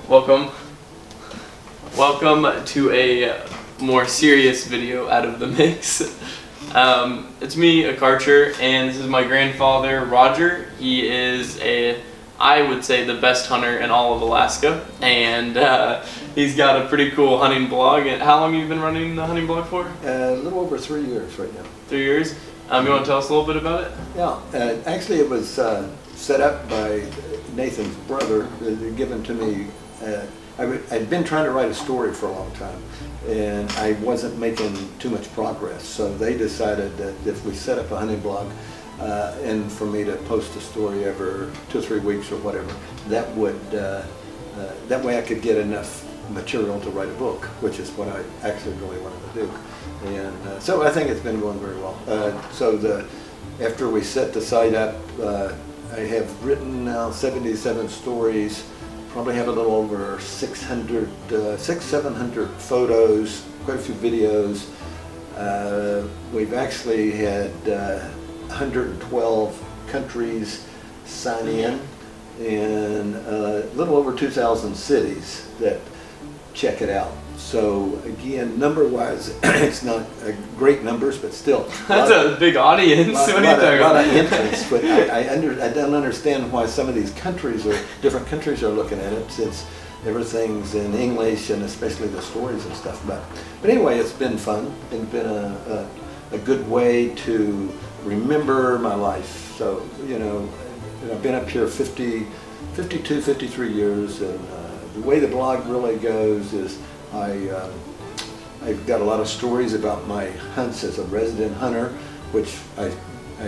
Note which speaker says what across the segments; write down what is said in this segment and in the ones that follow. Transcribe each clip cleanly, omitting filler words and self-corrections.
Speaker 1: Welcome. Welcome to a more serious video out of the mix. It's me, a Karcher, and this is my grandfather, Roger. He is I would say, the best hunter in all of Alaska, and he's got a pretty cool hunting blog. And how long have you been running the hunting blog for?
Speaker 2: A little over 3 years right now.
Speaker 1: 3 years? You want to tell us a little bit about it?
Speaker 2: Yeah, actually it was set up by Nathan's brother, given to me. I'd been trying to write a story for a long time, and I wasn't making too much progress, so they decided that if we set up a hunting blog, and for me to post a story every 2 or 3 weeks or whatever, that would that way I could get enough material to write a book, which is what I actually really wanted to do. And so I think it's been going very well. After we set the site up, I have written now 77 stories, probably have a little over 700 photos, quite a few videos. We've actually had 112 countries sign in, and a little over 2,000 cities that check it out. So again, number-wise, it's not great numbers, but still.
Speaker 1: That's a big audience.
Speaker 2: A lot of interest, but I don't understand why some of these different countries are looking at it, since everything's in English, and especially the stories and stuff. But anyway, it's been fun. It's been a good way to remember my life. So, I've been up here 52, 53 years, and the way the blog really goes is I've got a lot of stories about my hunts as a resident hunter, which I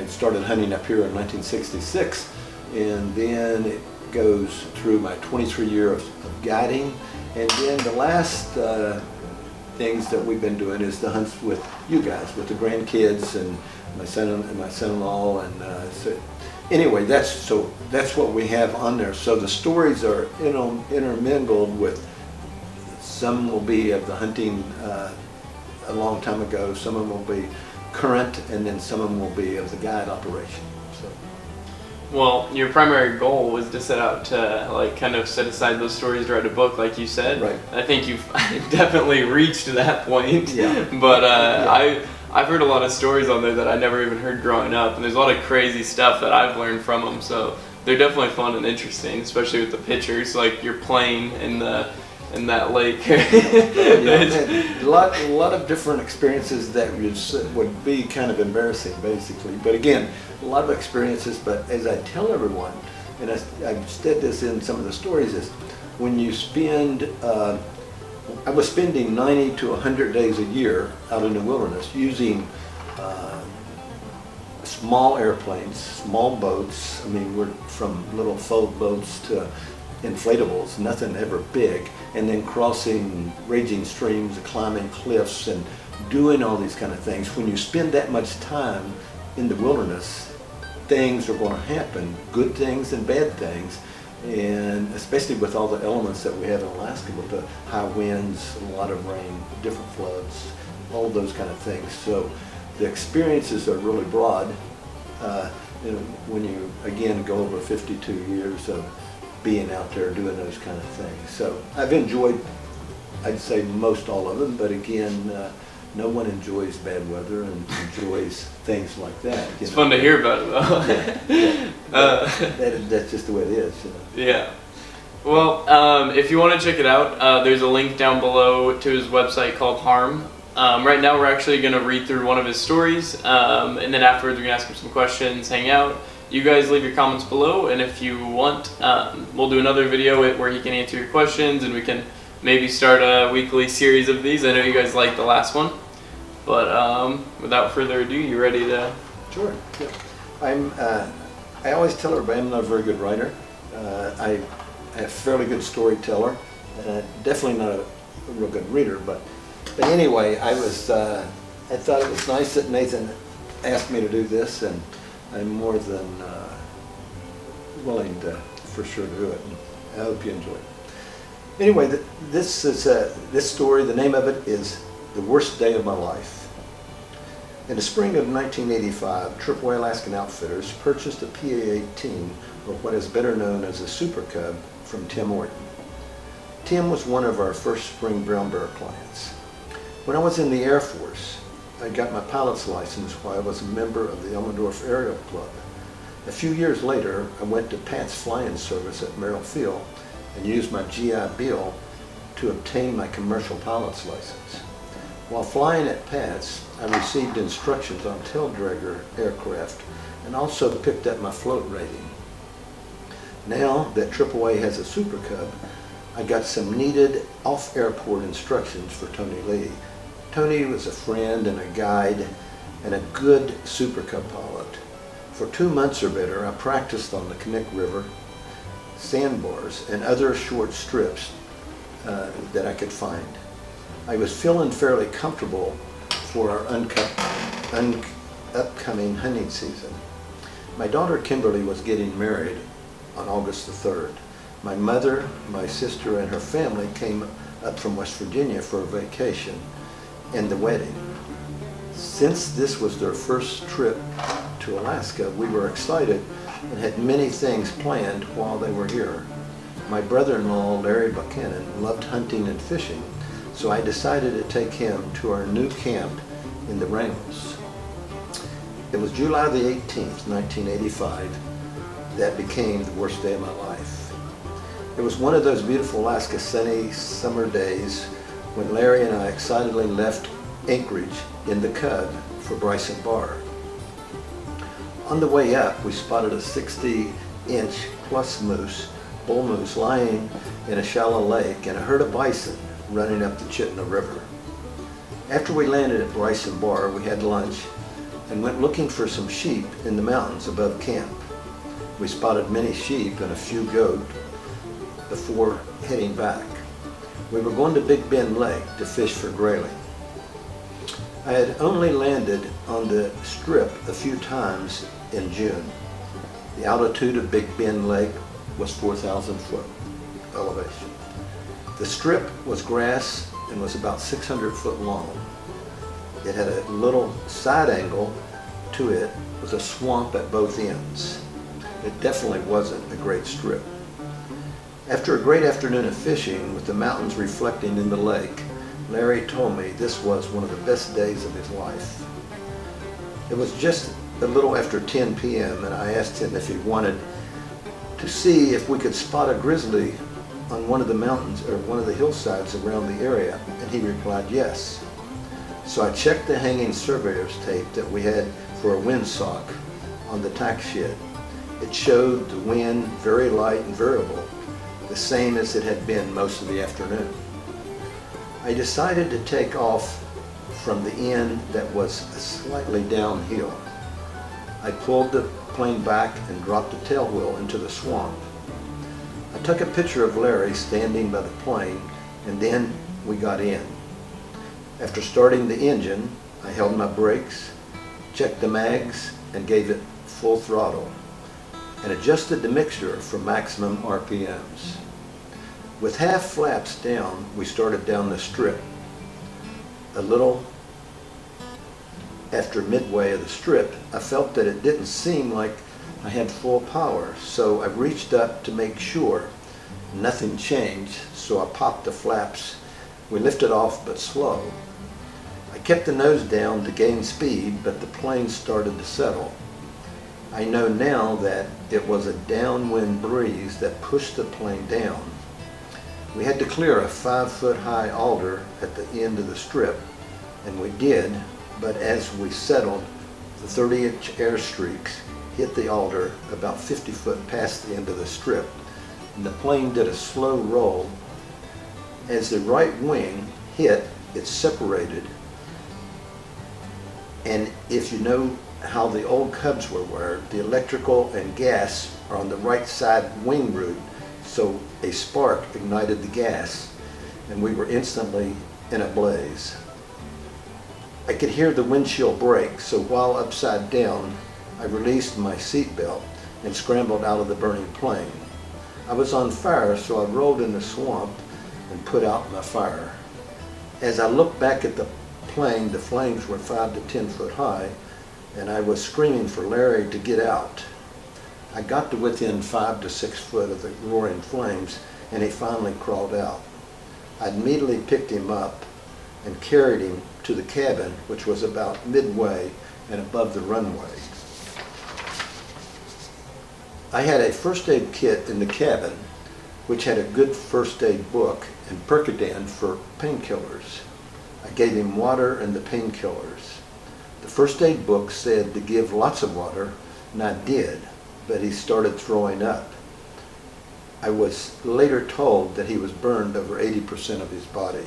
Speaker 2: started hunting up here in 1966, and then it goes through my 23 years of guiding, and then the last things that we've been doing is the hunts with you guys, with the grandkids and my son-in-law, and so anyway, that's what we have on there. So the stories are intermingled with. Some will be of the hunting a long time ago, some of them will be current, and then some of them will be of the guide operation. So.
Speaker 1: Well, your primary goal was to set out to kind of set aside those stories to write a book, like you said.
Speaker 2: Right.
Speaker 1: I think you've definitely reached that point.
Speaker 2: Yeah.
Speaker 1: But I've heard a lot of stories on there that I never even heard growing up, and there's a lot of crazy stuff that I've learned from them. So they're definitely fun and interesting, especially with the pictures, like you're playing in that lake.
Speaker 2: A lot of different experiences that would be kind of embarrassing, basically. But again, a lot of experiences. But as I tell everyone, and I've said this in some of the stories, is when you spend, I was spending 90 to 100 days a year out in the wilderness using small airplanes, small boats. I mean, we're from little folk boats to inflatables, nothing ever big, and then crossing raging streams, climbing cliffs, and doing all these kind of things. When you spend that much time in the wilderness, things are going to happen, good things and bad things, and especially with all the elements that we have in Alaska, with the high winds, a lot of rain, different floods, all those kind of things. So the experiences are really broad. When you again go over 52 years of being out there doing those kind of things. So I've enjoyed, I'd say, most all of them, but again, no one enjoys bad weather and enjoys things like that.
Speaker 1: It's fun to hear about it, though.
Speaker 2: That's just the way it is.
Speaker 1: Yeah. Well, if you want to check it out, there's a link down below to his website called Harm. Right now we're actually going to read through one of his stories, and then afterwards we're going to ask him some questions, hang out. You guys leave your comments below, and if you want, we'll do another video where he can answer your questions, and we can maybe start a weekly series of these. I know you guys liked the last one, but without further ado, you ready to?
Speaker 2: Sure. Yeah. I always tell everybody I'm not a very good writer. I'm a fairly good storyteller, definitely not a real good reader. But anyway, I thought it was nice that Nathan asked me to do this, and I'm more than willing to, for sure, do it. And I hope you enjoy it. Anyway, this story, the name of it is The Worst Day of My Life. In the spring of 1985, AAA Alaskan Outfitters purchased a PA-18, or what is better known as a Super Cub, from Tim Horton. Tim was one of our first spring brown bear clients. When I was in the Air Force, I got my pilot's license while I was a member of the Elmendorf Aerial Club. A few years later, I went to Pat's Flying Service at Merrill Field and used my GI Bill to obtain my commercial pilot's license. While flying at Pat's, I received instructions on taildragger aircraft and also picked up my float rating. Now that AAA has a Super Cub, I got some needed off-airport instructions for Tony Lee. Tony was a friend and a guide and a good Super Cub pilot. For 2 months or better, I practiced on the Knik River, sandbars, and other short strips that I could find. I was feeling fairly comfortable for our upcoming hunting season. My daughter Kimberly was getting married on August the 3rd. My mother, my sister, and her family came up from West Virginia for a vacation and the wedding. Since this was their first trip to Alaska, we were excited and had many things planned while they were here. My brother-in-law, Larry Buchanan, loved hunting and fishing, so I decided to take him to our new camp in the Wrangels. It was July the 18th, 1985, that became the worst day of my life. It was one of those beautiful Alaska sunny summer days when Larry and I excitedly left Anchorage in the Cub for Bryson Bar. On the way up, we spotted a 60-inch plus moose, bull moose, lying in a shallow lake and a herd of bison running up the Chittenden River. After we landed at Bryson Bar, we had lunch and went looking for some sheep in the mountains above camp. We spotted many sheep and a few goat before heading back. We were going to Big Bend Lake to fish for grayling. I had only landed on the strip a few times in June. The altitude of Big Bend Lake was 4,000 foot elevation. The strip was grass and was about 600 foot long. It had a little side angle to it with a swamp at both ends. It definitely wasn't a great strip. After a great afternoon of fishing with the mountains reflecting in the lake, Larry told me this was one of the best days of his life. It was just a little after 10 p.m. and I asked him if he wanted to see if we could spot a grizzly on one of the mountains or one of the hillsides around the area, and he replied yes. So I checked the hanging surveyor's tape that we had for a windsock on the tack shed. It showed the wind very light and variable, the same as it had been most of the afternoon. I decided to take off from the end that was slightly downhill. I pulled the plane back and dropped the tail wheel into the swamp. I took a picture of Larry standing by the plane, and then we got in. After starting the engine, I held my brakes, checked the mags, and gave it full throttle, and adjusted the mixture for maximum RPMs. With half flaps down, we started down the strip. A little after midway of the strip, I felt that it didn't seem like I had full power, so I reached up to make sure. Nothing changed, so I popped the flaps. We lifted off, but slow. I kept the nose down to gain speed, but the plane started to settle. I know now that it was a downwind breeze that pushed the plane down. We had to clear a 5-foot high alder at the end of the strip, and we did, but as we settled, the 30-inch airstreaks hit the alder about 50 foot past the end of the strip, and the plane did a slow roll. As the right wing hit, it separated, and if you know how the old Cubs were wired, the electrical and gas are on the right side wing root, so a spark ignited the gas, and we were instantly in a blaze. I could hear the windshield break, so while upside down, I released my seatbelt and scrambled out of the burning plane. I was on fire, so I rolled in the swamp and put out my fire. As I looked back at the plane, the flames were 5 to 10 foot high, and I was screaming for Larry to get out. I got to within 5 to 6 foot of the roaring flames, and he finally crawled out. I immediately picked him up and carried him to the cabin, which was about midway and above the runway. I had a first aid kit in the cabin, which had a good first aid book and Percodan for painkillers. I gave him water and the painkillers. The first aid book said to give lots of water, and I did, but he started throwing up. I was later told that he was burned over 80% of his body,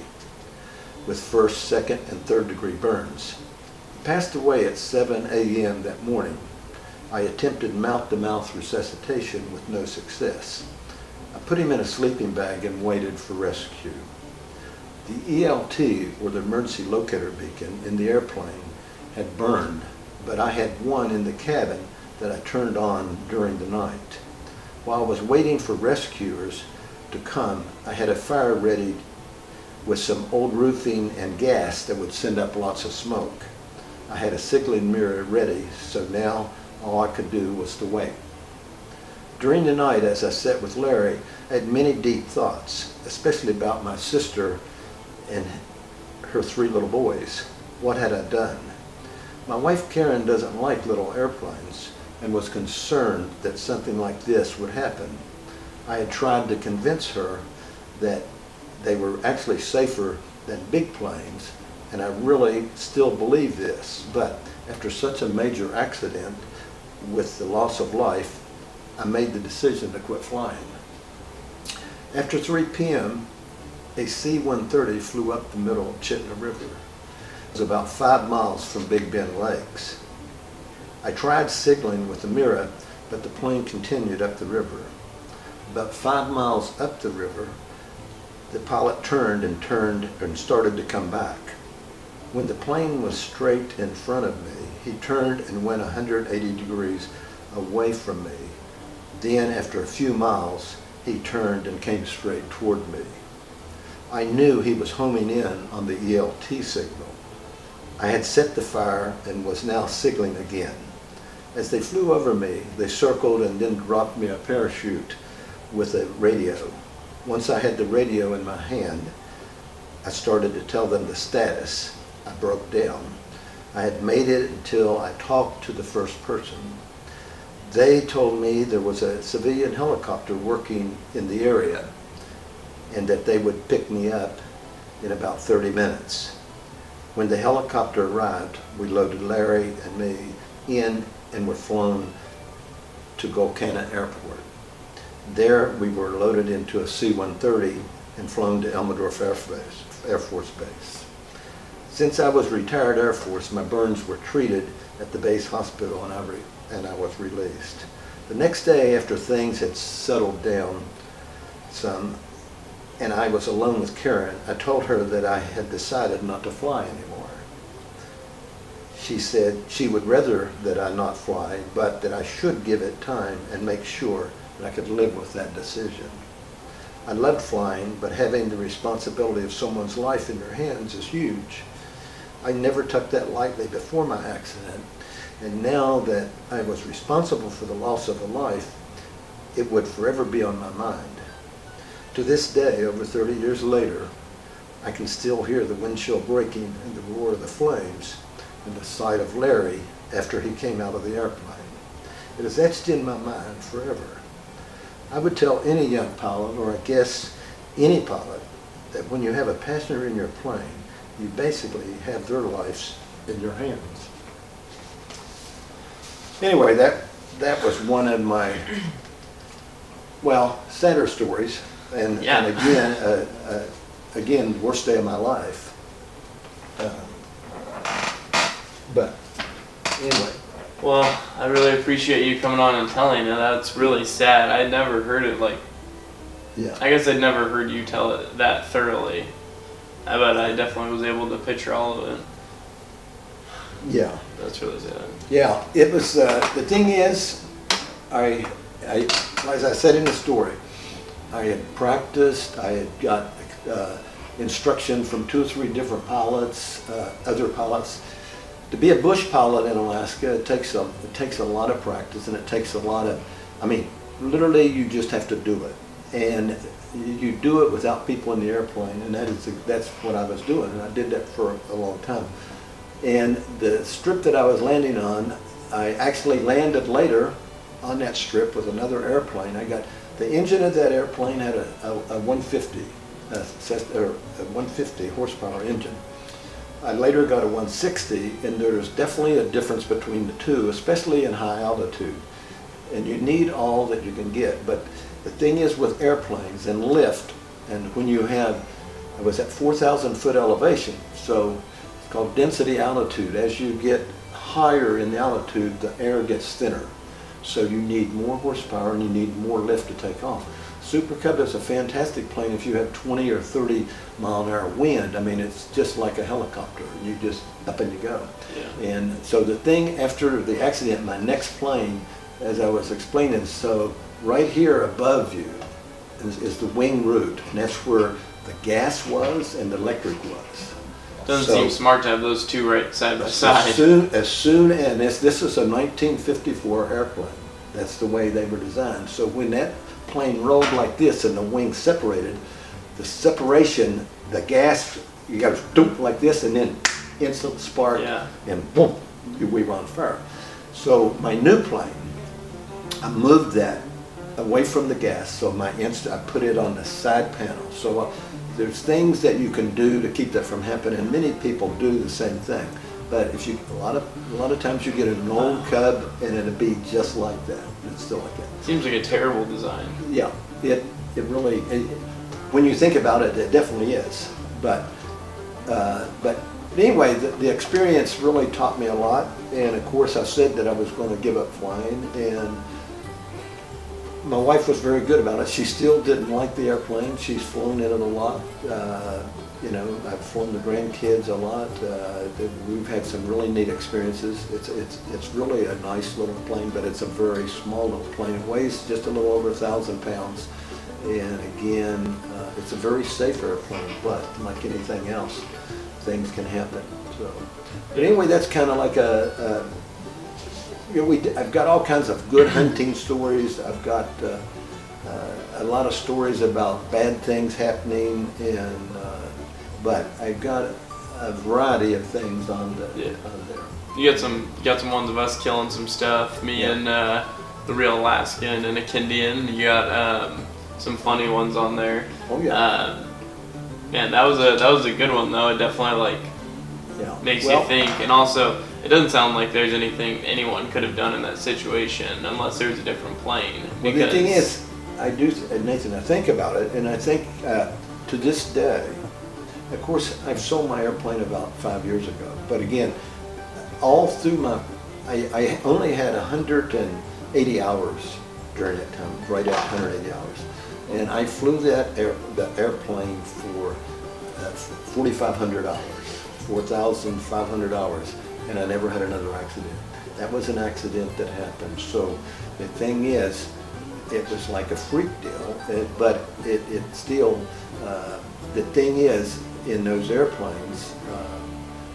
Speaker 2: with first, second, and third degree burns. He passed away at 7 a.m. that morning. I attempted mouth-to-mouth resuscitation with no success. I put him in a sleeping bag and waited for rescue. The ELT, or the emergency locator beacon, in the airplane had burned, but I had one in the cabin that I turned on during the night. While I was waiting for rescuers to come, I had a fire ready with some old roofing and gas that would send up lots of smoke. I had a signaling mirror ready, so now all I could do was to wait. During the night, as I sat with Larry, I had many deep thoughts, especially about my sister and her 3 little boys. What had I done? My wife Karen doesn't like little airplanes and was concerned that something like this would happen. I had tried to convince her that they were actually safer than big planes, and I really still believe this, but after such a major accident with the loss of life, I made the decision to quit flying. After 3 p.m., a C-130 flew up the middle of Chittenden River. It was about 5 miles from Big Bend Lakes. I tried signaling with the mirror, but the plane continued up the river. About 5 miles up the river, the pilot turned and started to come back. When the plane was straight in front of me, he turned and went 180 degrees away from me. Then, after a few miles, he turned and came straight toward me. I knew he was homing in on the ELT signal. I had set the fire and was now signaling again. As they flew over me, they circled and then dropped me a parachute with a radio. Once I had the radio in my hand, I started to tell them the status. I broke down. I had made it until I talked to the first person. They told me there was a civilian helicopter working in the area and that they would pick me up in about 30 minutes. When the helicopter arrived, we loaded Larry and me in and were flown to Golconda Airport. There we were loaded into a C-130 and flown to Elmendorf Air Force Base. Since I was retired Air Force, my burns were treated at the base hospital and I was released. The next day, after things had settled down some and I was alone with Karen, I told her that I had decided not to fly anymore. She said she would rather that I not fly, but that I should give it time and make sure that I could live with that decision. I loved flying, but having the responsibility of someone's life in your hands is huge. I never took that lightly before my accident, and now that I was responsible for the loss of a life, it would forever be on my mind. To this day, over 30 years later, I can still hear the windshield breaking and the roar of the flames and the sight of Larry after he came out of the airplane. It is etched in my mind forever. I would tell any young pilot, or I guess any pilot, that when you have a passenger in your plane, you basically have their lives in your hands. Anyway, that was one of my, sadder stories. And again, worst day of my life. But anyway.
Speaker 1: Well, I really appreciate you coming on and telling it. That's really sad. I'd never heard it I guess I'd never heard you tell it that thoroughly. But I definitely was able to picture all of it.
Speaker 2: Yeah.
Speaker 1: That's really sad.
Speaker 2: Yeah, it was, the thing is, I as I said in the story, I had practiced, I had got instruction from 2 or 3 different pilots, other pilots. To be a bush pilot in Alaska, it takes a lot of practice, and it takes a lot of, literally you just have to do it. And you do it without people in the airplane, and that's what I was doing, and I did that for a long time. And the strip that I was landing on, I actually landed later on that strip with another airplane. I got the engine of that airplane had a 150, or a 150 horsepower engine. I later got a 160, and there's definitely a difference between the two, especially in high altitude. And you need all that you can get. But the thing is with airplanes and lift, and when you have, I was at 4,000 foot elevation, so it's called density altitude. As you get higher in the altitude, the air gets thinner. So you need more horsepower and you need more lift to take off. Super Cub is a fantastic plane if you have 20 or 30 mile an hour wind. I mean, it's just like a helicopter. You just up and you go.
Speaker 1: Yeah.
Speaker 2: And so the thing after the accident, my next plane, as I was explaining, so right here above you is the wing root, and that's where the gas was and the electric was.
Speaker 1: Doesn't seem smart to have those two right side by side.
Speaker 2: As soon as this is a 1954 airplane, that's the way they were designed. So when that plane rolled like this and the wings separated, the separation, the gas, you got to dump like this and then instant spark, and boom, we were on fire. So my new plane, I moved that away from the gas, so I put it on the side panel. So there's things that you can do to keep that from happening, and many people do the same thing. But if you, a lot of times you get an old Cub and it'll be just like that. It's still like that.
Speaker 1: Seems like a terrible design.
Speaker 2: Yeah, it really, when you think about it, it definitely is. But anyway, the experience really taught me a lot. And of course, I said that I was going to give up flying, and my wife was very good about it. She still didn't like the airplane. She's flown in it a lot. You know, I've flown the grandkids a lot. We've had some really neat experiences. It's really a nice little plane, but it's a very small little plane. It weighs just a little over 1,000 pounds. And again, it's a very safe airplane, but like anything else, things can happen. So, but anyway, that's kind of like you know, I've got all kinds of good hunting stories. I've got a lot of stories about bad things happening, and but I've got a variety of things on there.
Speaker 1: You got some ones of us killing some stuff. Me and the Real Alaskan and a Kindian. You got some funny ones on there.
Speaker 2: Oh yeah.
Speaker 1: Man, that was a good one though. It definitely makes you think, and also it doesn't sound like there's anything anyone could have done in that situation unless there's a different plane.
Speaker 2: Well, the thing is, Nathan, I think about it, and I think to this day, of course, I've sold my airplane about 5 years ago. But again, all through I only had 180 hours during that time, right at 180 hours. And I flew the airplane for 4,500 hours, 4,500 hours, and I never had another accident. That was an accident that happened. So the thing is, it was like a freak deal, but it still, the thing is, in those airplanes,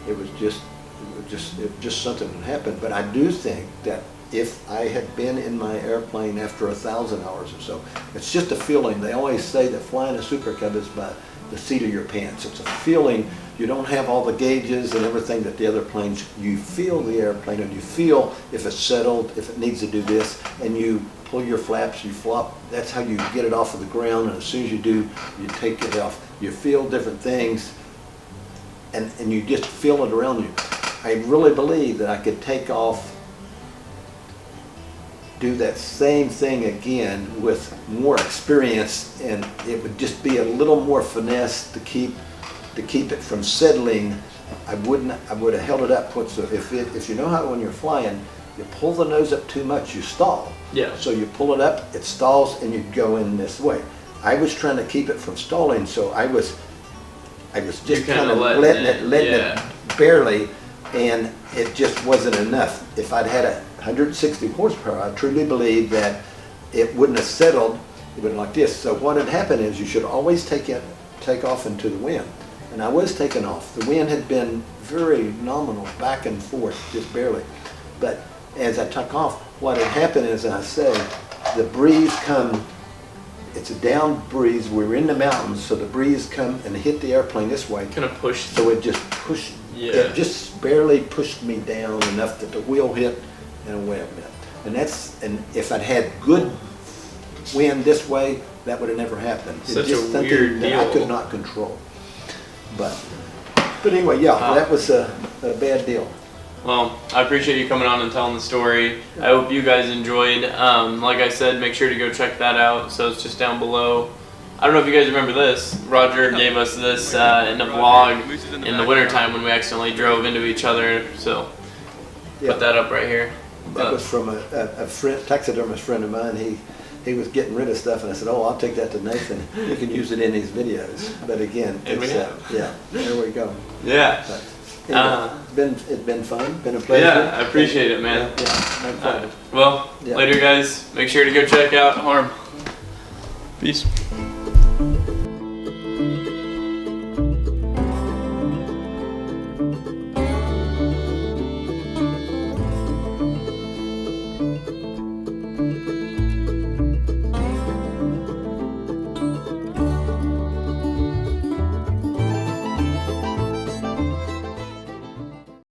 Speaker 2: it was just something that happened. But I do think that if I had been in my airplane after 1,000 hours or so, it's just a feeling. They always say that flying a Super Cub is by the seat of your pants. It's a feeling. You don't have all the gauges and everything that the other planes. You feel the airplane, and you feel if it's settled, if it needs to do this, and you pull your flaps, you flop. That's how you get it off of the ground, and as soon as you do, you take it off. You feel different things, and you just feel it around you. I really believe that I could take off, do that same thing again with more experience, and it would just be a little more finesse to keep it from settling. I would have held it up. If you know how when you're flying, you pull the nose up too much, you stall.
Speaker 1: Yeah.
Speaker 2: So you pull it up, it stalls, and you go in this way. I was trying to keep it from stalling, so I was just kind of letting it barely, and it just wasn't enough. If I'd had 160 horsepower, I truly believe that it wouldn't have settled. It would have been like this. So what had happened is you should always take off into the wind. And I was taking off. The wind had been very nominal, back and forth, just barely. But as I took off, what had happened is, I say, the breeze it's a down breeze. We were in the mountains, so the breeze come and hit the airplane this way.
Speaker 1: Kind of push.
Speaker 2: So it just pushed, it just barely pushed me down enough that the wheel hit and away it went. And if I'd had good wind this way, that would have never happened. It's
Speaker 1: Such
Speaker 2: just
Speaker 1: a
Speaker 2: something
Speaker 1: weird
Speaker 2: that I
Speaker 1: deal.
Speaker 2: could not control. But anyway, yeah, that was a bad deal.
Speaker 1: Well, I appreciate you coming on and telling the story. I hope you guys enjoyed. Like I said, make sure to go check that out. So it's just down below. I don't know if you guys remember this. Roger gave us this in a vlog in the wintertime when we accidentally drove into each other. So put that up right here.
Speaker 2: That was from a friend, taxidermist friend of mine. He was getting rid of stuff, and I said, "Oh, I'll take that to Nathan. You can use it in these videos." But again,
Speaker 1: And we have.
Speaker 2: yeah, there we go.
Speaker 1: Yeah.
Speaker 2: But anyway, it's been fun, been a pleasure.
Speaker 1: Yeah, I appreciate it, man.
Speaker 2: Yeah, had fun.
Speaker 1: Well,
Speaker 2: Yeah.
Speaker 1: later, guys. Make sure to go check out Harm. Peace.